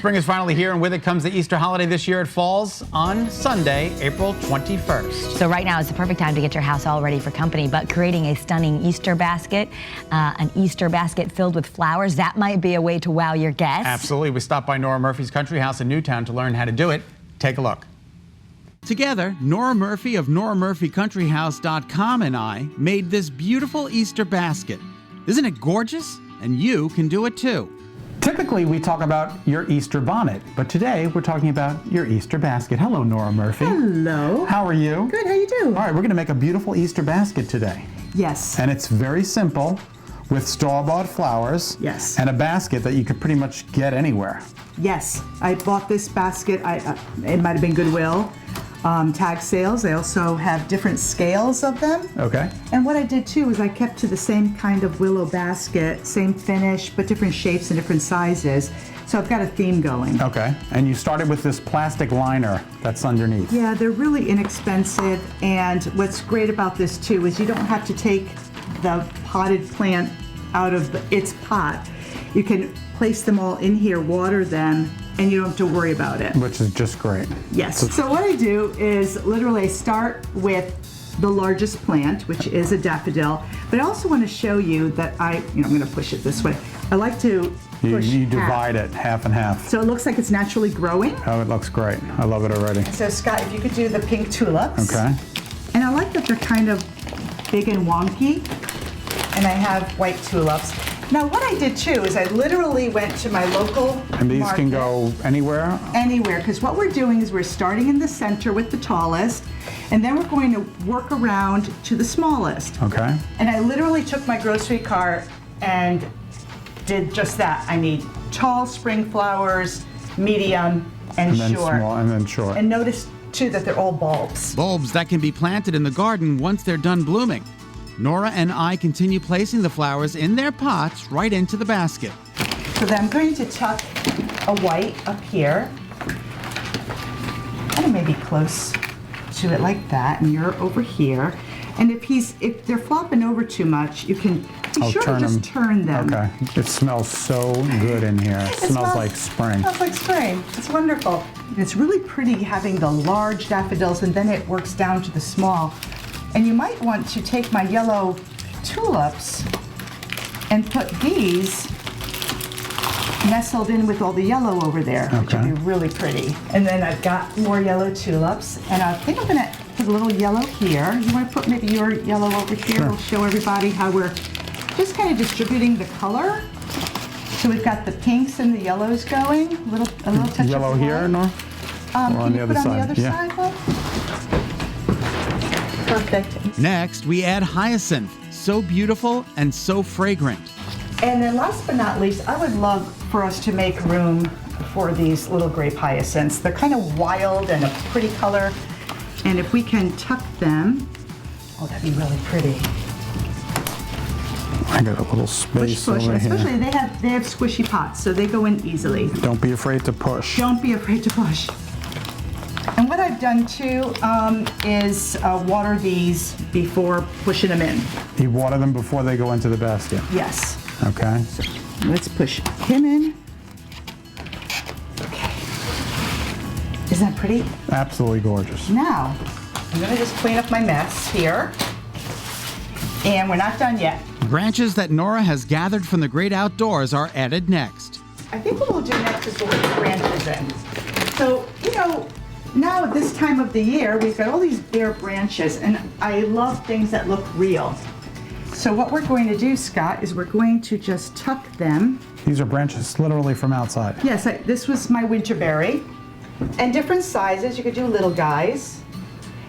spring is finally here, and with it comes the Easter holiday this year. It falls on Sunday, April 21st. So right now is the perfect time to get your house all ready for company, but creating a stunning Easter basket, an Easter basket filled with flowers, that might be a way to wow your guests. Absolutely. We stopped by Nora Murphy's Country House in Newtown to learn how to do it. Take a look. Together, Nora Murphy of NoraMurphyCountryHouse.com and I made this beautiful Easter basket. Isn't it gorgeous? And you can do it too. Typically, we talk about your Easter bonnet, but today we're talking about your Easter basket. Hello, Nora Murphy. Hello. How are you? Good, how you doing? All right, we're going to make a beautiful Easter basket today. Yes. And it's very simple, with store-bought flowers. Yes. And a basket that you could pretty much get anywhere. Yes, I bought this basket, it might have been Goodwill, tag sales. They also have different scales of them. Okay. And what I did too is I kept to the same kind of willow basket, same finish, but different shapes and different sizes. So I've got a theme going. Okay. And you started with this plastic liner that's underneath. Yeah, they're really inexpensive, and what's great about this too is you don't have to take the potted plant out of its pot. You can place them all in here, water them, and you don't have to worry about it. Which is just great. Yes. So what I do is literally start with the largest plant, which is a daffodil, but I also want to show you that I'm going to push it this way. I like to push You half. divide it half and half. So it looks like it's naturally growing. Oh, it looks great. I love it already. So Scott, if you could do the pink tulips. Okay. And I like that they're kind of big and wonky. And I have white tulips. Now what I did too is I literally went to my local And these market. can go anywhere? Anywhere, because what we're doing is we're starting in the center with the tallest, and then we're going to work around to the smallest. Okay. And I literally took my grocery cart and did just that. I need tall spring flowers, medium, and then short. small, and then short. And notice too that they're all bulbs. Bulbs that can be planted in the garden once they're done blooming. Nora and I continue placing the flowers in their pots right into the basket. So then I'm going to tuck a white up here, and maybe close to it like that, and you're over here. And if they're flopping over too much, you can be sure to just turn them. Okay. It smells so good in here. It smells like spring. It smells like spring. It's wonderful. It's really pretty having the large daffodils, and then it works down to the small. And you might want to take my yellow tulips and put these nestled in with all the yellow over there, which would be really pretty. And then I've got more yellow tulips, and I think I'm gonna put a little yellow here. You wanna put maybe your yellow over here? Sure. We'll show everybody how we're just kind of distributing the color. So we've got the pinks and the yellows going, a little touch Yellow of here, white. Nora? Can on the you other put on the side? other Yeah. side, love? Perfect. Next, we add hyacinth. So beautiful and so fragrant. And then last but not least, I would love for us to make room for these little grape hyacinths. They're kind of wild and a pretty color. And if we can tuck them, oh, that'd be really pretty. I got a little space Push, over especially here. they have squishy pots, so they go in easily. Don't be afraid to push. Don't be afraid to push. And what I've done too is water these before pushing them in. You water them before they go into the basket. Yes. Okay. Let's push him in. Okay. Isn't that pretty? Absolutely gorgeous. Now, I'm gonna just clean up my mess here. And we're not done yet. Branches that Nora has gathered from the great outdoors are added next. I think what we'll do next is we'll put the branches in. So, now at this time of the year, we've got all these bare branches, and I love things that look real. So what we're going to do, Scott, is we're going to just tuck them. These are branches literally from outside. Yes, this was my winterberry. And different sizes, you could do little guys.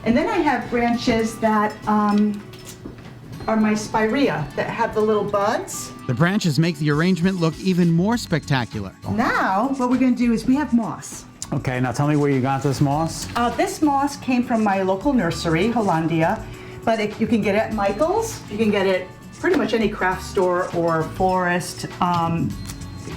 And then I have branches that are my spirea, that have the little buds. The branches make the arrangement look even more spectacular. Now, what we're gonna do is we have moss. Okay, now tell me where you got this moss. This moss came from my local nursery, Hollandia, but you can get it at Michael's. You can get it pretty much any craft store or florist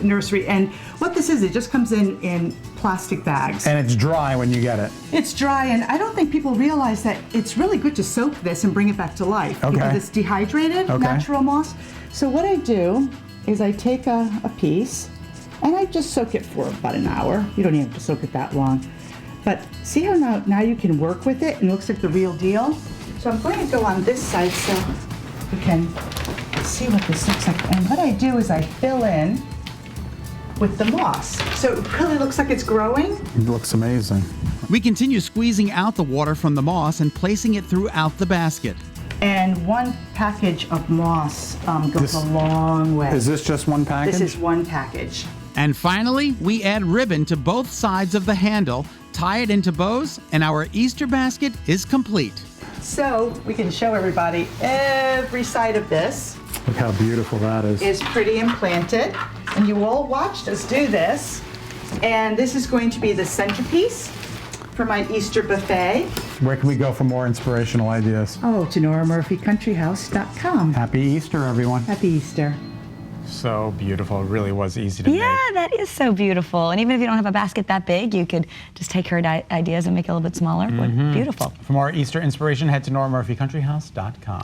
nursery. And what this is, it just comes in plastic bags. And it's dry when you get it. It's dry, and I don't think people realize that it's really good to soak this and bring it back to life. Okay. Because it's dehydrated, Okay. natural moss. So what I do is I take a piece, And I just soak it for about an hour. You don't even have to soak it that long. But see how now you can work with it and it looks like the real deal? So I'm going to go on this side so you can see what this looks like. And what I do is I fill in with the moss. So it really looks like it's growing. It looks amazing. We continue squeezing out the water from the moss and placing it throughout the basket. And one package of moss goes a long way. Is this just one package? This is one package. And finally, we add ribbon to both sides of the handle, tie it into bows, and our Easter basket is complete. So we can show everybody every side of this. Look how beautiful that Is pretty implanted. And you all watched us do this. And this is going to be the centerpiece for my Easter buffet. Where can we go for more inspirational ideas? Oh, to NoraMurphyCountryHouse.com. Happy Easter, everyone. Happy Easter. So beautiful. It really was easy to make. Yeah, that is so beautiful. And even if you don't have a basket that big, you could just take her ideas and make it a little bit smaller. Beautiful. For more Easter inspiration, head to NoraMurphyCountryHouse.com.